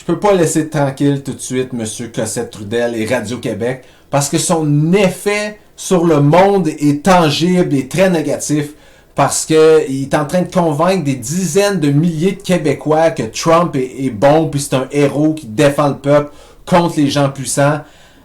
peux pas laisser tranquille tout de suite M. Cossette-Trudel et Radio-Québec parce que son effet sur le monde est tangible et très négatif parce que il est en train de convaincre des dizaines de milliers de Québécois que Trump est bon puis c'est un héros qui défend le peuple contre les gens puissants,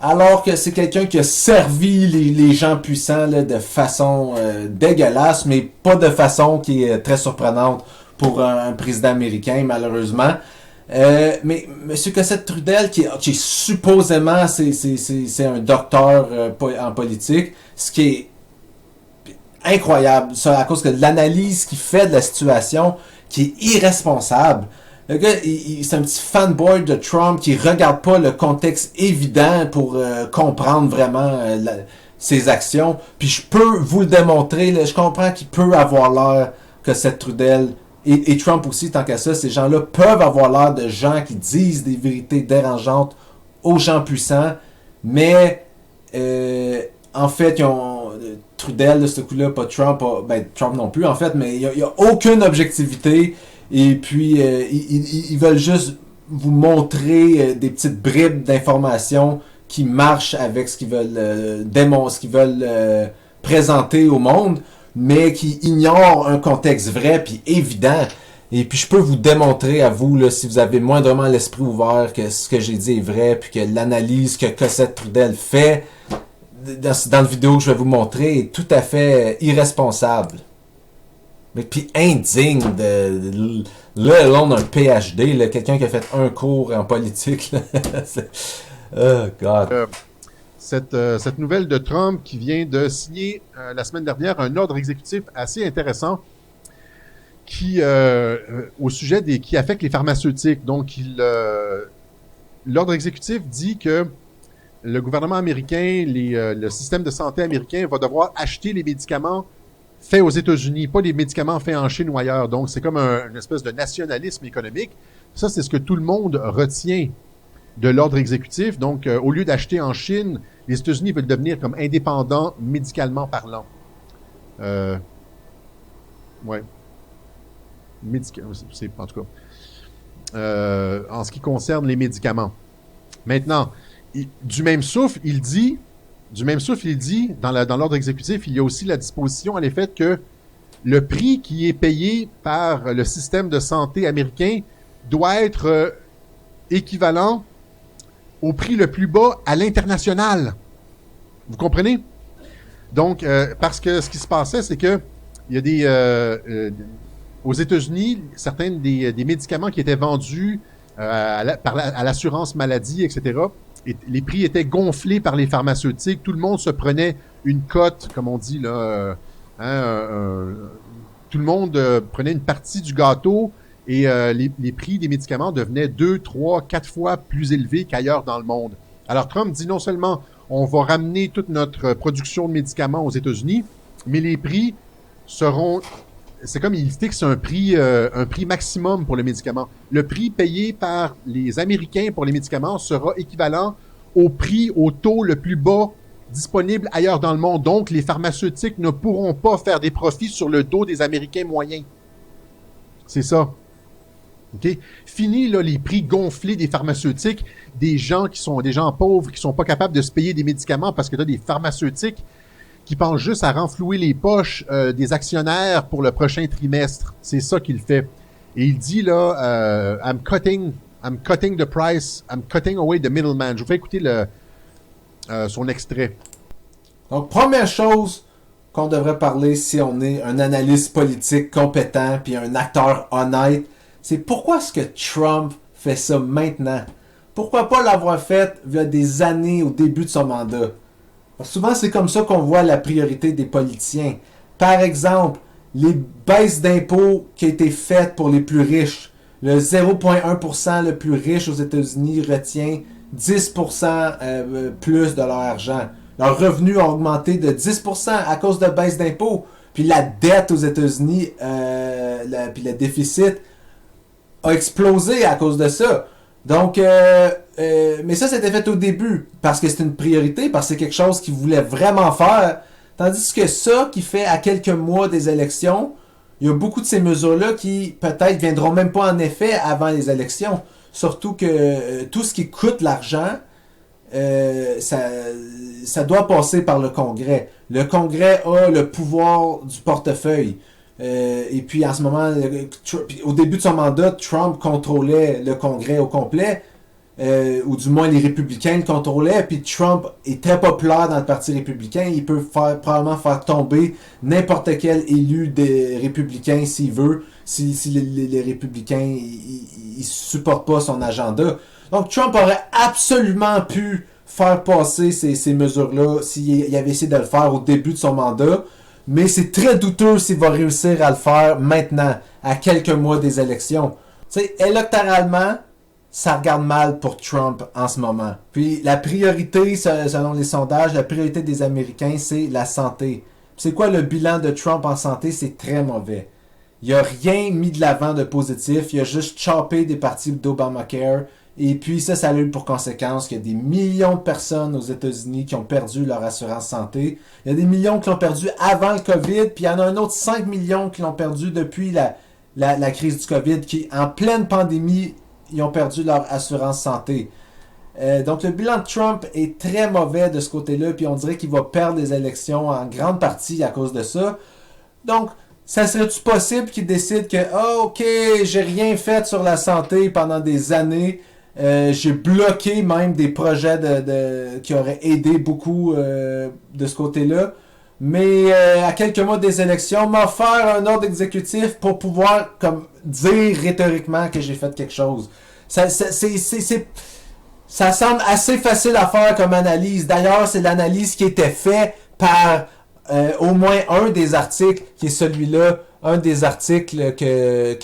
alors que c'est quelqu'un qui a servi les gens puissants là, de façon dégueulasse, mais pas de façon qui est très surprenante pour un président américain, malheureusement. Mais M. Cossette-Trudel, qui est supposément c'est un docteur en politique, ce qui est incroyable, ça, à cause de l'analyse qu'il fait de la situation, qui est irresponsable. Le gars, c'est un petit fanboy de Trump qui regarde pas le contexte évident pour comprendre vraiment ses actions. Puis je peux vous le démontrer, là, je comprends qu'il peut avoir l'air que cette Trudel et Trump aussi, tant qu'à ça, ces gens-là peuvent avoir l'air de gens qui disent des vérités dérangeantes aux gens puissants, mais en fait, ils ont Trudel, de ce coup-là, pas Trump, Trump non plus en fait, mais il n'y a aucune objectivité. Et puis, ils veulent juste vous montrer des petites bribes d'informations qui marchent avec ce qu'ils veulent ce qu'ils veulent présenter au monde, mais qui ignorent un contexte vrai puis évident. Et puis, je peux vous démontrer à vous, là, si vous avez moindrement l'esprit ouvert, que ce que j'ai dit est vrai, puis que l'analyse que Cossette-Trudel fait dans la vidéo que je vais vous montrer est tout à fait irresponsable. Mais puis indigne là, on a un PhD, là, quelqu'un qui a fait un cours en politique. Oh God. Cette nouvelle de Trump qui vient de signer la semaine dernière un ordre exécutif assez intéressant qui au sujet qui affecte les pharmaceutiques. Donc, l'ordre exécutif dit que le gouvernement américain, le système de santé américain va devoir acheter les médicaments faits aux États-Unis, pas les médicaments faits en Chine ou ailleurs. Donc, c'est comme une espèce de nationalisme économique. Ça, c'est ce que tout le monde retient de l'ordre exécutif. Donc, au lieu d'acheter en Chine, les États-Unis veulent devenir comme indépendants médicalement parlant. Ouais. C'est en tout cas. En ce qui concerne les médicaments. Maintenant, du même souffle, il dit, dans l'ordre exécutif, il y a aussi la disposition à l'effet que le prix qui est payé par le système de santé américain doit être équivalent au prix le plus bas à l'international. Vous comprenez? Donc, parce que ce qui se passait, c'est que il y a aux États-Unis, certains des médicaments qui étaient vendus à l'assurance maladie, etc., et les prix étaient gonflés par les pharmaceutiques. Tout le monde se prenait une cote, comme on dit là. Tout le monde prenait une partie du gâteau et les prix des médicaments devenaient 2, 3, 4 fois plus élevés qu'ailleurs dans le monde. Alors Trump dit non seulement on va ramener toute notre production de médicaments aux États-Unis, mais les prix seront... C'est comme il fixe un prix maximum pour le médicament. Le prix payé par les Américains pour les médicaments sera équivalent au taux le plus bas disponible ailleurs dans le monde. Donc, les pharmaceutiques ne pourront pas faire des profits sur le dos des Américains moyens. C'est ça. OK? Fini, là, les prix gonflés des pharmaceutiques, des gens pauvres, qui sont pas capables de se payer des médicaments parce que tu as des pharmaceutiques qui pense juste à renflouer les poches des actionnaires pour le prochain trimestre. C'est ça qu'il fait. Et il dit là, I'm cutting the price, I'm cutting away the middleman. Je vous fais écouter son extrait. Donc, première chose qu'on devrait parler si on est un analyste politique compétent puis un acteur honnête, c'est pourquoi est-ce que Trump fait ça maintenant? Pourquoi pas l'avoir fait il y a des années au début de son mandat? Souvent, c'est comme ça qu'on voit la priorité des politiciens. Par exemple, les baisses d'impôts qui ont été faites pour les plus riches. Le 0,1% le plus riche aux États-Unis retient 10% plus de leur argent. Leurs revenus ont augmenté de 10% à cause de baisses d'impôts. Puis la dette aux États-Unis, puis le déficit a explosé à cause de ça. Donc, mais ça, c'était fait au début, parce que c'est une priorité, parce que c'est quelque chose qu'ils voulaient vraiment faire. Tandis que ça, qui fait à quelques mois des élections, il y a beaucoup de ces mesures-là qui, peut-être, viendront même pas en effet avant les élections. surtout que tout ce qui coûte l'argent, ça doit passer par le Congrès. Le Congrès a le pouvoir du portefeuille. Et puis en ce moment, au début de son mandat, Trump contrôlait le Congrès au complet, ou du moins les républicains le contrôlaient, puis Trump est très populaire dans le parti républicain, il peut probablement faire tomber n'importe quel élu des républicains s'il veut, si les républicains ils supportent pas son agenda. Donc Trump aurait absolument pu faire passer ces mesures-là s'il avait essayé de le faire au début de son mandat. Mais c'est très douteux s'il va réussir à le faire maintenant, à quelques mois des élections. Tu sais, électoralement, ça regarde mal pour Trump en ce moment. Puis la priorité, selon les sondages, la priorité des Américains, c'est la santé. Puis c'est quoi le bilan de Trump en santé? C'est très mauvais. Il a rien mis de l'avant de positif. Il a juste choppé des parties d'Obamacare. Et puis ça a eu pour conséquence qu'il y a des millions de personnes aux États-Unis qui ont perdu leur assurance santé. Il y a des millions qui l'ont perdu avant le COVID, puis il y en a un autre 5 millions qui l'ont perdu depuis la crise du COVID, qui en pleine pandémie, ils ont perdu leur assurance santé. Donc le bilan de Trump est très mauvais de ce côté-là, puis on dirait qu'il va perdre les élections en grande partie à cause de ça. Donc, ça serait-tu possible qu'il décide que « ok, j'ai rien fait sur la santé pendant des années », j'ai bloqué même des projets qui auraient aidé beaucoup de ce côté-là. Mais à quelques mois des élections, m'a offert un ordre exécutif pour pouvoir comme dire rhétoriquement que j'ai fait quelque chose. Ça semble assez facile à faire comme analyse. D'ailleurs, c'est l'analyse qui était faite par au moins un des articles, qui est celui-là, un des articles que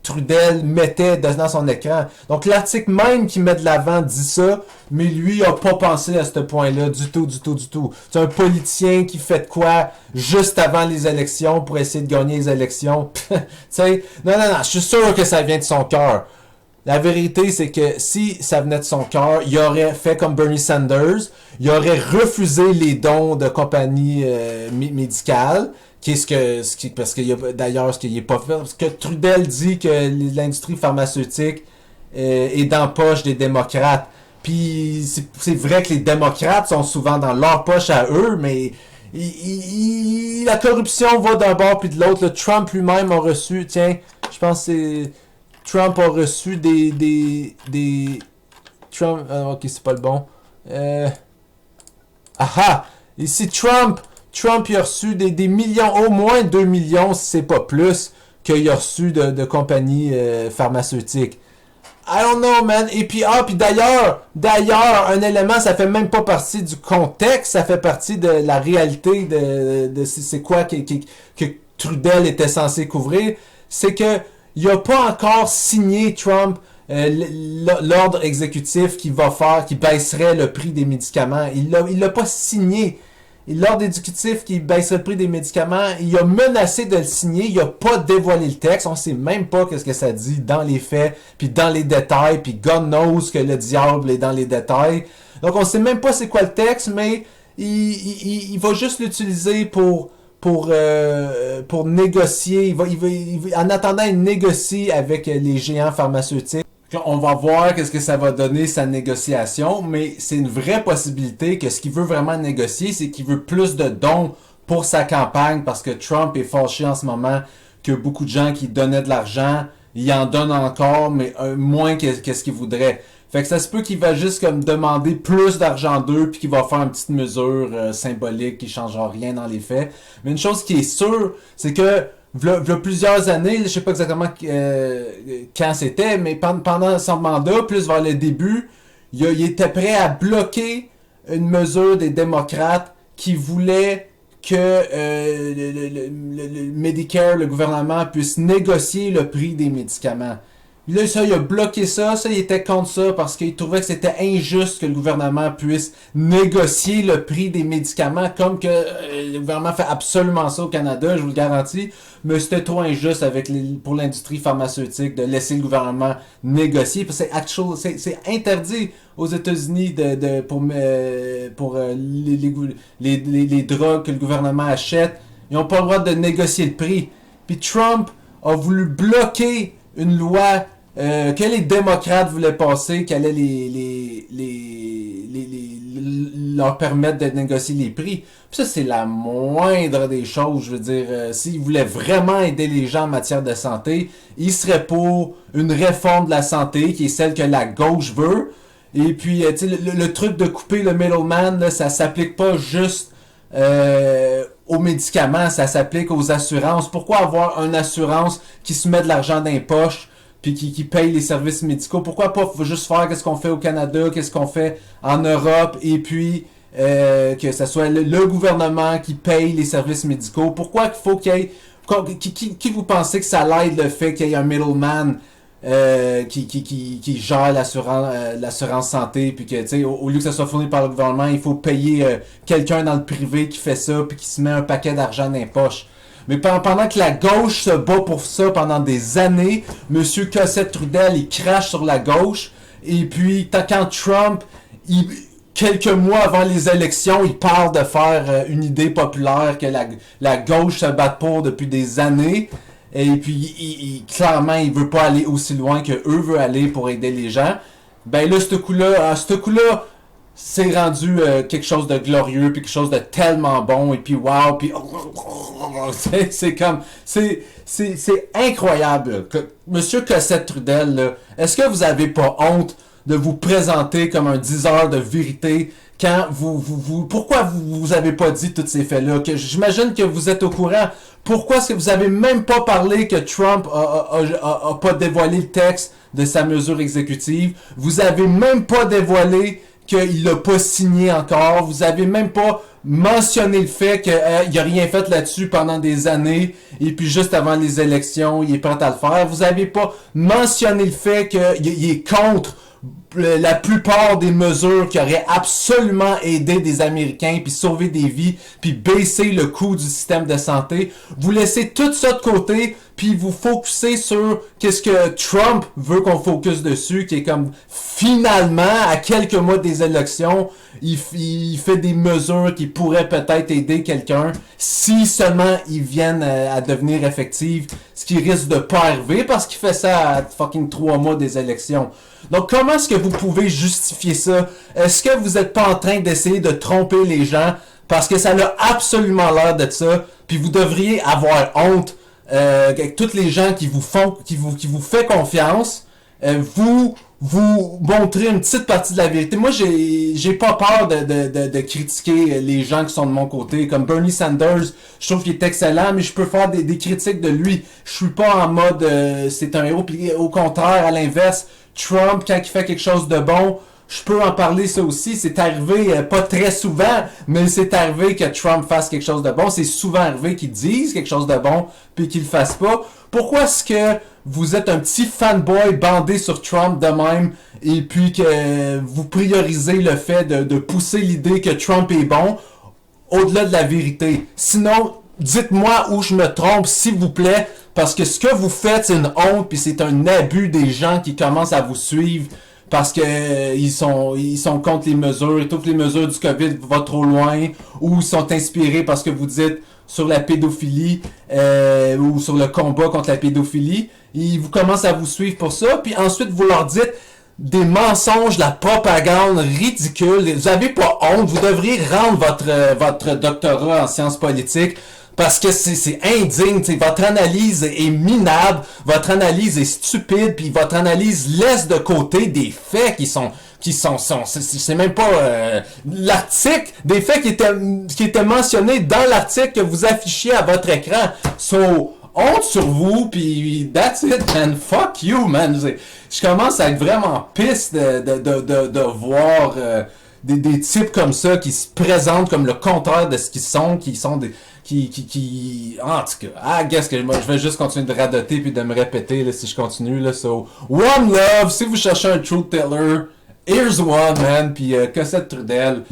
Trudel mettait dans son écran. Donc l'article même qui met de l'avant dit ça, mais lui a pas pensé à ce point-là du tout. C'est un politicien qui fait de quoi juste avant les élections pour essayer de gagner les élections. Tu sais, non, je suis sûr que ça vient de son cœur. La vérité, c'est que si ça venait de son cœur, il aurait fait comme Bernie Sanders, il aurait refusé les dons de compagnies médicales, parce qu'il y a d'ailleurs ce qu'il n'est pas fait, parce que Trudel dit que l'industrie pharmaceutique est dans la poche des démocrates. Puis c'est vrai que les démocrates sont souvent dans leur poche à eux, mais la corruption va d'un bord puis de l'autre. Le Trump lui-même a reçu, tiens, je pense que c'est Trump a reçu des Trump, ok, c'est pas le bon. Ici Trump il a reçu des millions, au moins 2 millions, si c'est pas plus, qu'il a reçu de compagnies pharmaceutiques. I don't know, man. Et puis, d'ailleurs, un élément, ça fait même pas partie du contexte, ça fait partie de la réalité de c'est quoi que Trudel était censé couvrir. C'est que il a pas encore signé, Trump, l'ordre exécutif qui baisserait le prix des médicaments. Il l'a pas signé. L'ordre exécutif qui baisserait le prix des médicaments, il a menacé de le signer, il a pas dévoilé le texte, on sait même pas qu'est-ce que ça dit dans les faits, puis dans les détails, puis God knows que le diable est dans les détails. Donc on sait même pas c'est quoi le texte, mais il va juste l'utiliser pour négocier. En attendant, il négocie avec les géants pharmaceutiques. On va voir qu'est-ce que ça va donner sa négociation, mais c'est une vraie possibilité que ce qu'il veut vraiment négocier, c'est qu'il veut plus de dons pour sa campagne, parce que Trump est fâché en ce moment que beaucoup de gens qui donnaient de l'argent, il en donne encore, mais moins que ce qu'il voudrait. Fait que ça se peut qu'il va juste comme demander plus d'argent d'eux, puis qu'il va faire une petite mesure symbolique qui changera rien dans les faits. Mais une chose qui est sûre, c'est que v'là plusieurs années, je sais pas exactement quand c'était, mais pendant son mandat, plus vers le début, il était prêt à bloquer une mesure des démocrates qui voulait que le Medicare, le gouvernement, puisse négocier le prix des médicaments. Là, ça, il a bloqué ça, il était contre ça parce qu'il trouvait que c'était injuste que le gouvernement puisse négocier le prix des médicaments, comme que le gouvernement fait absolument ça au Canada, je vous le garantis, mais c'était trop injuste pour l'industrie pharmaceutique de laisser le gouvernement négocier, parce que c'est interdit aux États-Unis pour les drogues que le gouvernement achète, ils n'ont pas le droit de négocier le prix. Puis Trump a voulu bloquer une loi que les démocrates voulaient passer, qui allait leur permettre de négocier les prix. Puis ça, c'est la moindre des choses. Je veux dire, s'ils voulaient vraiment aider les gens en matière de santé, ils seraient pour une réforme de la santé, qui est celle que la gauche veut. Et puis, tu sais, le truc de couper le middleman, là, ça s'applique pas juste aux médicaments, ça s'applique aux assurances. Pourquoi avoir une assurance qui se met de l'argent dans les poches puis qui paye les services médicaux? Pourquoi pas juste faire qu'est-ce qu'on fait au Canada, qu'est-ce qu'on fait en Europe, et puis que ce soit le gouvernement qui paye les services médicaux? Pourquoi il faut qu'il y ait... Qui vous pensez que ça l'aide le fait qu'il y ait un middleman qui gère l'assurance santé, puis que, tu sais, au lieu que ça soit fourni par le gouvernement, il faut payer quelqu'un dans le privé qui fait ça, puis qui se met un paquet d'argent dans les poches. Mais pendant que la gauche se bat pour ça pendant des années, Monsieur Cossette-Trudel, il crache sur la gauche, et puis quand Trump, quelques mois avant les élections, il parle de faire une idée populaire que la gauche se bat pour depuis des années. Et puis, clairement, il veut pas aller aussi loin que eux veulent aller pour aider les gens. Ben là, ce coup-là, c'est rendu quelque chose de glorieux, puis quelque chose de tellement bon, et puis wow, puis c'est incroyable. Monsieur Cossette-Trudel, là, est-ce que vous avez pas honte de vous présenter comme un diseur de vérité quand pourquoi vous avez pas dit tous ces faits-là? Que j'imagine que vous êtes au courant. Pourquoi est-ce que vous avez même pas parlé que Trump a pas dévoilé le texte de sa mesure exécutive? Vous avez même pas dévoilé qu'il l'a pas signé encore. Vous avez même pas mentionné le fait qu'il a rien fait là-dessus pendant des années, et puis juste avant les élections, il est prêt à le faire. Vous avez pas mentionné le fait qu'il est contre la plupart des mesures qui auraient absolument aidé des Américains, puis sauvé des vies, puis baisser le coût du système de santé. Vous laissez tout ça de côté, puis vous focussez sur qu'est-ce que Trump veut qu'on focus dessus, qui est comme, finalement, à quelques mois des élections, il fait des mesures qui pourraient peut-être aider quelqu'un, si seulement ils viennent à devenir effectives, ce qui risque de pas arriver, parce qu'il fait ça à fucking 3 mois des élections. Donc, comment est-ce que vous pouvez justifier ça? Est-ce que vous êtes pas en train d'essayer de tromper les gens? Parce que ça a absolument l'air de ça, puis vous devriez avoir honte avec tous les gens qui vous fait confiance, vous montrez une petite partie de la vérité. Moi, j'ai pas peur de critiquer les gens qui sont de mon côté. Comme Bernie Sanders, je trouve qu'il est excellent, mais je peux faire des critiques de lui. Je suis pas en mode c'est un héros. Puis au contraire, à l'inverse, Trump, quand il fait quelque chose de bon, je peux en parler ça aussi. C'est arrivé, pas très souvent, mais c'est arrivé que Trump fasse quelque chose de bon. C'est souvent arrivé qu'il dise quelque chose de bon, puis qu'il le fasse pas. Pourquoi est-ce que vous êtes un petit fanboy bandé sur Trump de même, et puis que vous priorisez le fait de pousser l'idée que Trump est bon, au-delà de la vérité? Sinon, dites-moi où je me trompe, s'il vous plaît, parce que ce que vous faites, c'est une honte, puis c'est un abus des gens qui commencent à vous suivre, parce que ils sont contre les mesures, et toutes les mesures du COVID vont trop loin, ou ils sont inspirés parce que vous dites sur la pédophilie, ou sur le combat contre la pédophilie. Ils vous commencent à vous suivre pour ça, puis ensuite vous leur dites des mensonges, la propagande ridicule. Vous avez pas honte, vous devriez rendre votre doctorat en sciences politiques, parce que c'est indigne, t'sais. Votre analyse est minable, votre analyse est stupide, puis votre analyse laisse de côté des faits qui sont c'est même pas l'article, des faits qui étaient mentionnés dans l'article que vous affichiez à votre écran. So, honte sur vous, puis that's it, man. Fuck you, man. Je commence à être vraiment pisse de voir des types comme ça qui se présentent comme le contraire de ce qu'ils sont, qui sont des en tout cas, I guess que moi, je vais juste continuer de radoter puis de me répéter là, si je continue là. So, one love, si vous cherchez un truth teller, here's one, man, puis Cossette-Trudel.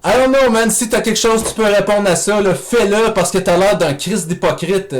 I don't know, man, si t'as quelque chose tu peux répondre à ça, là, fais-le parce que t'as l'air d'un Christ d'hypocrite.